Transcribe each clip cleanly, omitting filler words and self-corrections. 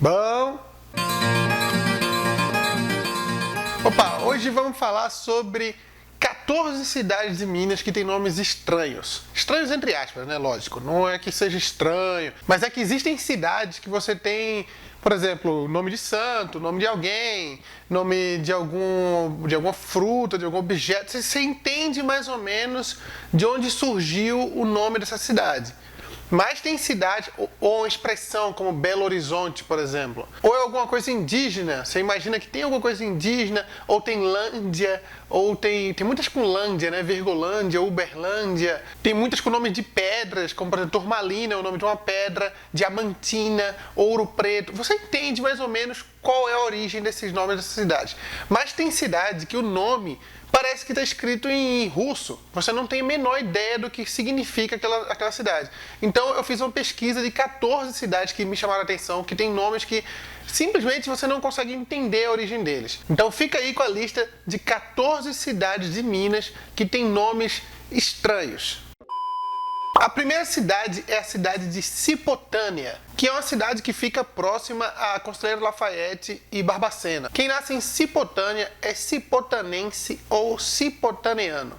Bom, hoje vamos falar sobre 14 cidades de Minas que têm nomes estranhos. Estranhos entre aspas, né? Lógico, não é que seja estranho, mas é que existem cidades que você tem, por exemplo, nome de santo, nome de alguém, nome de alguma fruta, de algum objeto. Você entende mais ou menos de onde surgiu o nome dessa cidade. Mas tem cidade ou uma expressão como Belo Horizonte, por exemplo. Ou é alguma coisa indígena. Você imagina que tem alguma coisa indígena, ou tem Lândia, ou tem muitas com Lândia, né? Virgolândia, Uberlândia. Tem muitas com nome de pedras, como por exemplo Turmalina é o nome de uma pedra, Diamantina, Ouro Preto. Você entende mais ou menos qual é a origem desses nomes dessas cidades. Mas tem cidade que o nome parece que está escrito em russo. Você não tem a menor ideia do que significa aquela cidade. Então eu fiz uma pesquisa de 14 cidades que me chamaram a atenção, que tem nomes que simplesmente você não consegue entender a origem deles. Então fica aí com a lista de 14 cidades de Minas que tem nomes estranhos. A primeira cidade é a cidade de Cipotânia, que é uma cidade que fica próxima a Conselheiro Lafayette e Barbacena. Quem nasce em Cipotânia é cipotanense ou cipotaneano.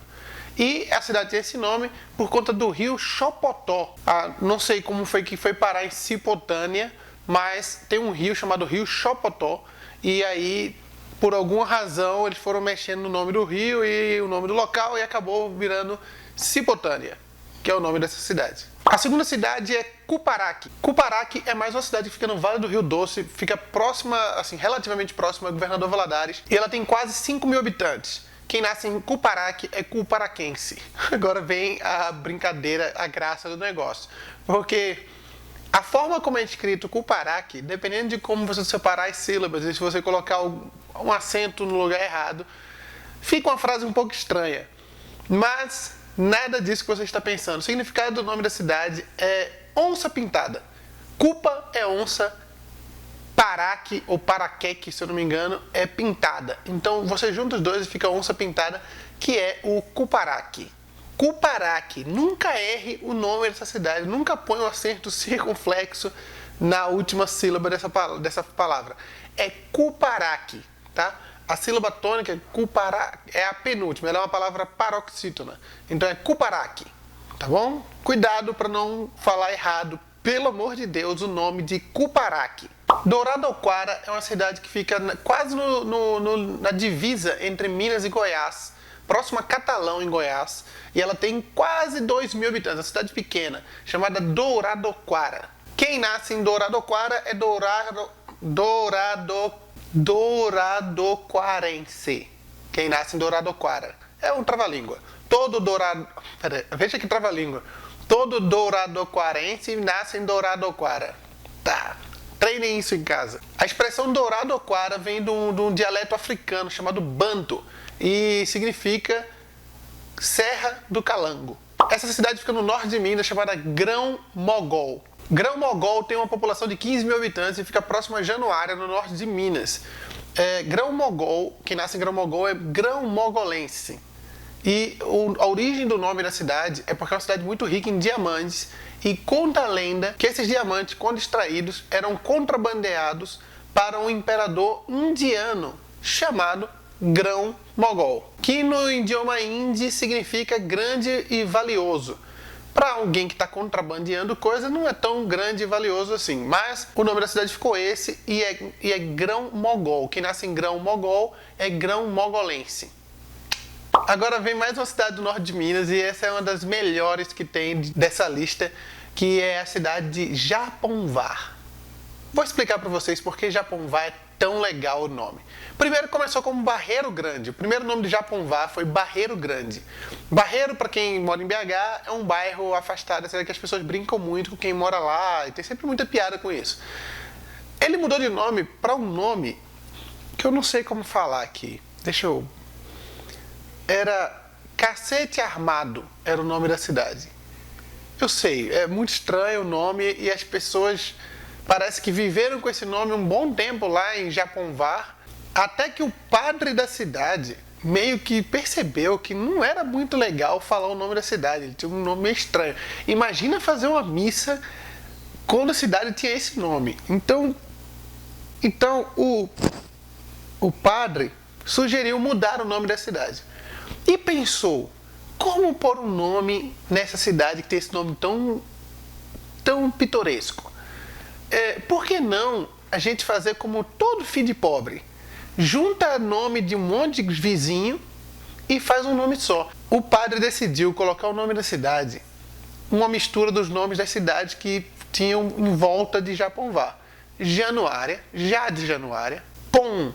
E a cidade tem esse nome por conta do rio Chopotó. Não sei como foi que foi parar em Cipotânia, mas tem um rio chamado rio Chopotó. E aí, por alguma razão, eles foram mexendo no nome do rio e o nome do local e acabou virando Cipotânia, que é o nome dessa cidade. A segunda cidade é Cuparaque. Cuparaque é mais uma cidade que fica no Vale do Rio Doce, fica próxima, assim, relativamente próxima ao Governador Valadares, e ela tem quase 5 mil habitantes. Quem nasce em Cuparaque é cuparaquense. Agora vem a brincadeira, a graça do negócio. Porque a forma como é escrito Cuparaque, dependendo de como você separar as sílabas e se você colocar um acento no lugar errado, fica uma frase um pouco estranha. Mas nada disso que você está pensando. O significado do nome da cidade é onça pintada. Cupa é onça, paraque ou paraqueque, se eu não me engano, é pintada. Então você junta os dois e fica onça pintada, que é o Cuparaque. Cuparaque. Nunca erre o nome dessa cidade. Nunca põe um acento circunflexo na última sílaba dessa palavra. É Cuparaque, tá? A sílaba tônica, é a penúltima, ela é uma palavra paroxítona. Então é Cuparaque, tá bom? Cuidado para não falar errado, pelo amor de Deus, o nome de Cuparaque. Douradoquara é uma cidade que fica quase na divisa entre Minas e Goiás, próxima a Catalão, em Goiás, e ela tem quase 2 mil habitantes, uma cidade pequena, chamada Douradoquara. Quem nasce em Douradoquara é Douradoquarense. Quem nasce em Douradoquara. É um trava-língua. Veja que trava-língua. Todo douradoquarense nasce em Douradoquara. Tá. Treinem isso em casa. A expressão Douradoquara vem de um dialeto africano chamado Banto e significa Serra do Calango. Essa cidade fica no norte de Minas, chamada Grão-Mogol. Grão-Mogol tem uma população de 15 mil habitantes e fica próximo a Januária, no norte de Minas. Grão-Mogol, quem nasce em Grão-Mogol é grão-mogolense. E a origem do nome da cidade é porque é uma cidade muito rica em diamantes e conta a lenda que esses diamantes, quando extraídos, eram contrabandeados para um imperador indiano chamado Grão-Mogol, que no idioma hindi significa grande e valioso. Para alguém que está contrabandeando coisa, não é tão grande e valioso assim. Mas o nome da cidade ficou esse e é Grão-Mogol. Quem nasce em Grão-Mogol é grão-mogolense. Agora vem mais uma cidade do norte de Minas e essa é uma das melhores que tem dessa lista, que é a cidade de Japonvar. Vou explicar para vocês por que Japonvar é tão legal o nome. Primeiro começou como Barreiro Grande. O primeiro nome de Japonvar foi Barreiro Grande. Barreiro, para quem mora em BH, é um bairro afastado, assim, que as pessoas brincam muito com quem mora lá e tem sempre muita piada com isso. Ele mudou de nome para um nome que eu não sei como falar aqui. Era Cacete Armado, era o nome da cidade. Eu sei, é muito estranho o nome e as pessoas parece que viveram com esse nome um bom tempo lá em Japonvar, até que o padre da cidade meio que percebeu que não era muito legal falar o nome da cidade, ele tinha um nome meio estranho. Imagina fazer uma missa quando a cidade tinha esse nome. Então, Então o padre sugeriu mudar o nome da cidade. E pensou, como pôr um nome nessa cidade que tem esse nome tão pitoresco? Por que não a gente fazer como todo filho de pobre? Junta nome de um monte de vizinho e faz um nome só. O padre decidiu colocar o nome da cidade, uma mistura dos nomes das cidades que tinham em volta de Japonvar. Januária, já de Januária, Pom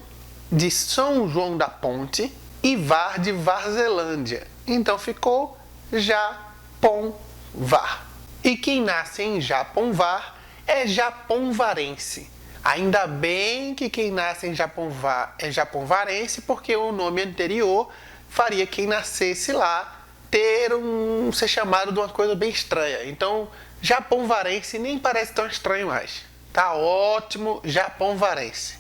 de São João da Ponte e Var de Varzelândia. Então ficou Japonvar. E quem nasce em Japonvar é japonvarense. Ainda bem que quem nasce em Japonvar é japonvarense, porque o nome anterior faria quem nascesse lá ser chamado de uma coisa bem estranha. Então, japonvarense nem parece tão estranho mais. Tá ótimo, japonvarense.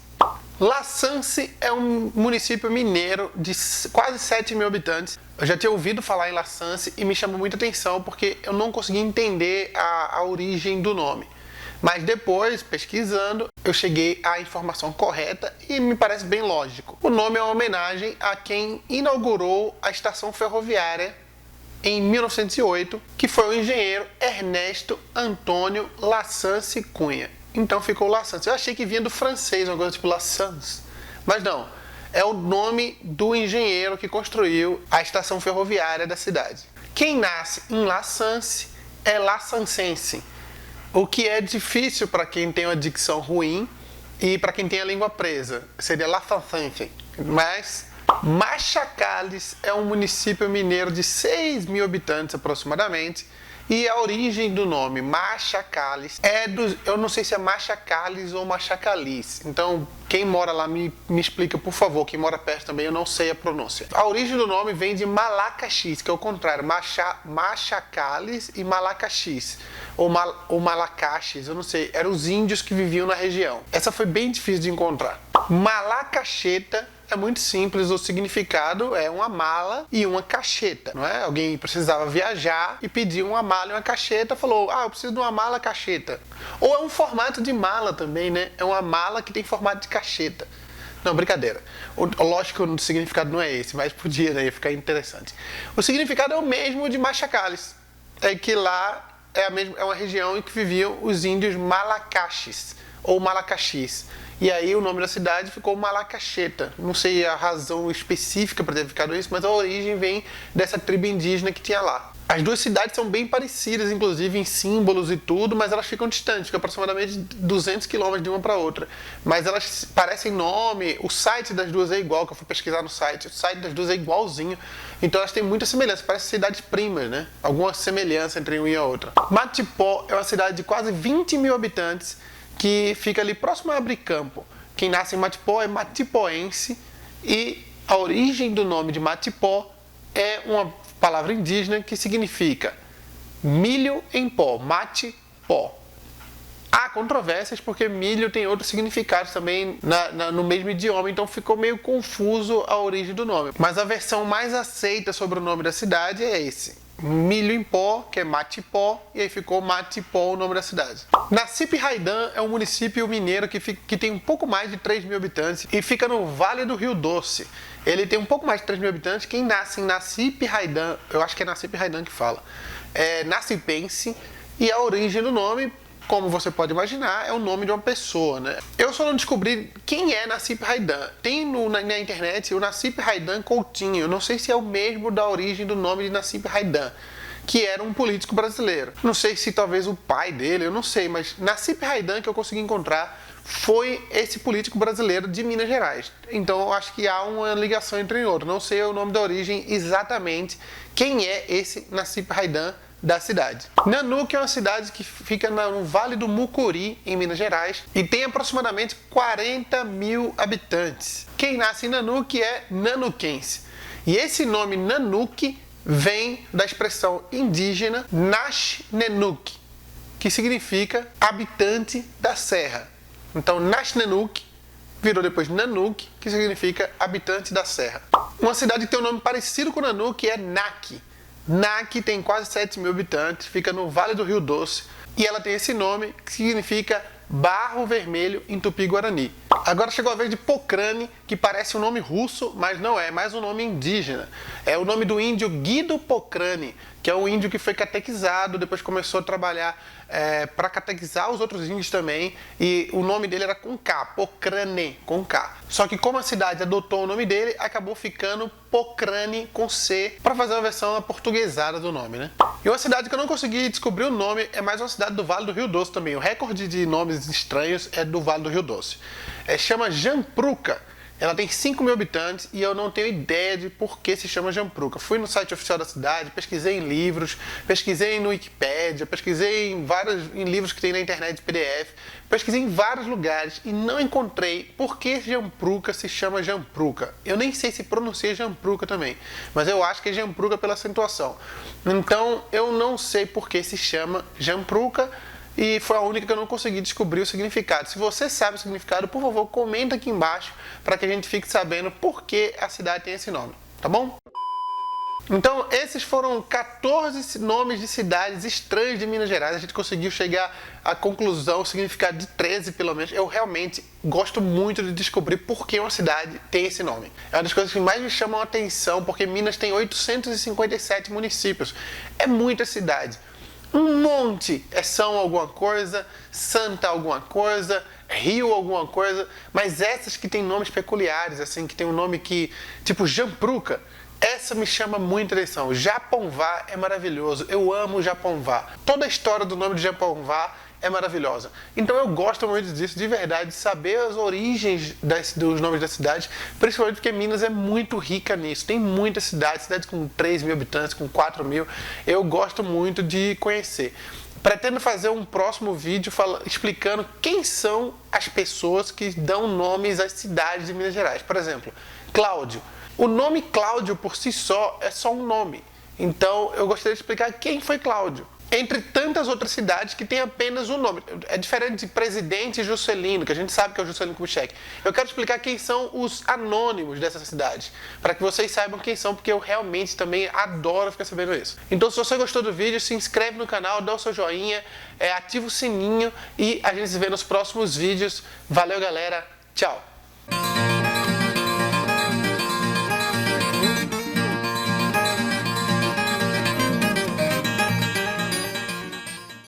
Laçance é um município mineiro de quase 7 mil habitantes. Eu já tinha ouvido falar em Laçance e me chamou muita atenção porque eu não conseguia entender a origem do nome. Mas depois, pesquisando, eu cheguei à informação correta e me parece bem lógico. O nome é uma homenagem a quem inaugurou a estação ferroviária em 1908, que foi o engenheiro Ernesto Antônio Laçance Cunha. Então ficou Laçance. Eu achei que vinha do francês, uma coisa tipo Laçance. Mas não, é o nome do engenheiro que construiu a estação ferroviária da cidade. Quem nasce em Laçance é laçancense, o que é difícil para quem tem uma dicção ruim e para quem tem a língua presa. Seria laçancense. Mas Machacales é um município mineiro de 6 mil habitantes aproximadamente. E a origem do nome Machacales eu não sei se é Machacales ou Machacalis. Então, quem mora lá me explica, por favor. Quem mora perto também, eu não sei a pronúncia. A origem do nome vem de Malacaxis, que é o contrário. Machacales e Malacaxis. Ou Malacaxis, eu não sei. Eram os índios que viviam na região. Essa foi bem difícil de encontrar. Malacacheta é muito simples, o significado é uma mala e uma cacheta, não é? Alguém precisava viajar e pediu uma mala e uma cacheta, falou, eu preciso de uma mala cacheta. Ou é um formato de mala também, né? É uma mala que tem formato de cacheta. Não, brincadeira. Lógico que o significado não é esse, mas podia, né? Ia ficar interessante. O significado é o mesmo de Machacales. É que lá é uma região em que viviam os índios Malacaxes, ou Malacaxis. E aí o nome da cidade ficou Malacacheta. Não sei a razão específica para ter ficado isso, mas a origem vem dessa tribo indígena que tinha lá. As duas cidades são bem parecidas, inclusive em símbolos e tudo, mas elas ficam distantes, ficam aproximadamente 200 quilômetros de uma para outra. Mas elas parecem nome, o site das duas é igual, que eu fui pesquisar no site, o site das duas é igualzinho. Então elas têm muita semelhança, parecem cidades primas, né? Alguma semelhança entre uma e a outra. Matipó é uma cidade de quase 20 mil habitantes, que fica ali próximo a Abricampo. Quem nasce em Matipó é matipoense e a origem do nome de Matipó é uma palavra indígena que significa milho em pó, matipó. Há controvérsias porque milho tem outros significados também no mesmo idioma, então ficou meio confuso a origem do nome. Mas a versão mais aceita sobre o nome da cidade é esse. Milho em pó, que é Matipó, e aí ficou Matipó o nome da cidade. Nacipe Raidã é um município mineiro que tem um pouco mais de 3 mil habitantes e fica no Vale do Rio Doce. Ele tem um pouco mais de 3 mil habitantes. Quem nasce em Nacipe Raidã, eu acho que é Nacipe Raidã que fala, é nacipense, e a origem do nome, como você pode imaginar, é o nome de uma pessoa, né? Eu só não descobri quem é Nacipe Raidã. Tem na internet o Nacipe Raidã Coutinho. Eu não sei se é o mesmo da origem do nome de Nacipe Raidã, que era um político brasileiro. Não sei se talvez o pai dele, eu não sei, mas Nacipe Raidã que eu consegui encontrar foi esse político brasileiro de Minas Gerais. Então eu acho que há uma ligação entre outros. Não sei o nome da origem exatamente, quem é esse Nacipe Raidã da cidade. Nanuque é uma cidade que fica no Vale do Mucuri, em Minas Gerais, e tem aproximadamente 40 mil habitantes. Quem nasce em Nanuque é nanuquense. E esse nome Nanuque vem da expressão indígena Nashnenuk, que significa habitante da serra. Então Nashnenuk virou depois Nanuque, que significa habitante da serra. Uma cidade que tem um nome parecido com Nanuque é Naqui. Naqui tem quase 7 mil habitantes, fica no Vale do Rio Doce e ela tem esse nome que significa barro vermelho em Tupi-Guarani. Agora chegou a vez de Pokrani, que parece um nome russo, mas não é mais um nome indígena. É o nome do índio Guido Pokrani, que é um índio que foi catequizado, depois começou a trabalhar para catequizar os outros índios também, e o nome dele era com K, Pokrani, com K. Só que como a cidade adotou o nome dele, acabou ficando Pokrani com C, para fazer uma versão aportuguesada do nome, né? E uma cidade que eu não consegui descobrir o nome é mais uma cidade do Vale do Rio Doce também. O recorde de nomes estranhos é do Vale do Rio Doce. Chama Jampruca. Ela tem 5 mil habitantes e eu não tenho ideia de por que se chama Jampruca. Fui no site oficial da cidade, pesquisei em livros, pesquisei no Wikipedia, pesquisei em livros que tem na internet de PDF, pesquisei em vários lugares e não encontrei por que Jampruca se chama Jampruca. Eu nem sei se pronuncia Jampruca também, mas eu acho que é Jampruca pela acentuação. Então eu não sei por que se chama Jampruca. E foi a única que eu não consegui descobrir o significado. Se você sabe o significado, por favor, comenta aqui embaixo para que a gente fique sabendo por que a cidade tem esse nome, tá bom? Então, esses foram 14 nomes de cidades estranhas de Minas Gerais. A gente conseguiu chegar à conclusão, o significado de 13 pelo menos. Eu realmente gosto muito de descobrir por que uma cidade tem esse nome. É uma das coisas que mais me chamam a atenção, porque Minas tem 857 municípios. É muita cidade. Um monte é São alguma coisa, Santa alguma coisa, Rio alguma coisa, mas essas que tem nomes peculiares, assim, que tem um nome que, tipo Jampruca, essa me chama muita atenção. Japonvá é maravilhoso, eu amo Japonvá. Toda a história do nome de Japonvá é maravilhosa. Então eu gosto muito disso, de verdade, de saber as origens dos nomes das cidades, principalmente porque Minas é muito rica nisso. Tem muitas cidades com 3 mil habitantes, com 4 mil. Eu gosto muito de conhecer. Pretendo fazer um próximo vídeo explicando quem são as pessoas que dão nomes às cidades de Minas Gerais. Por exemplo, Cláudio. O nome Cláudio por si só é só um nome. Então eu gostaria de explicar quem foi Cláudio. Entre tantas outras cidades que tem apenas um nome. É diferente de Presidente Juscelino, que a gente sabe que é o Juscelino Kubitschek. Eu quero explicar quem são os anônimos dessas cidades, para que vocês saibam quem são, porque eu realmente também adoro ficar sabendo isso. Então, se você gostou do vídeo, se inscreve no canal, dá o seu joinha, ativa o sininho e a gente se vê nos próximos vídeos. Valeu, galera. Tchau!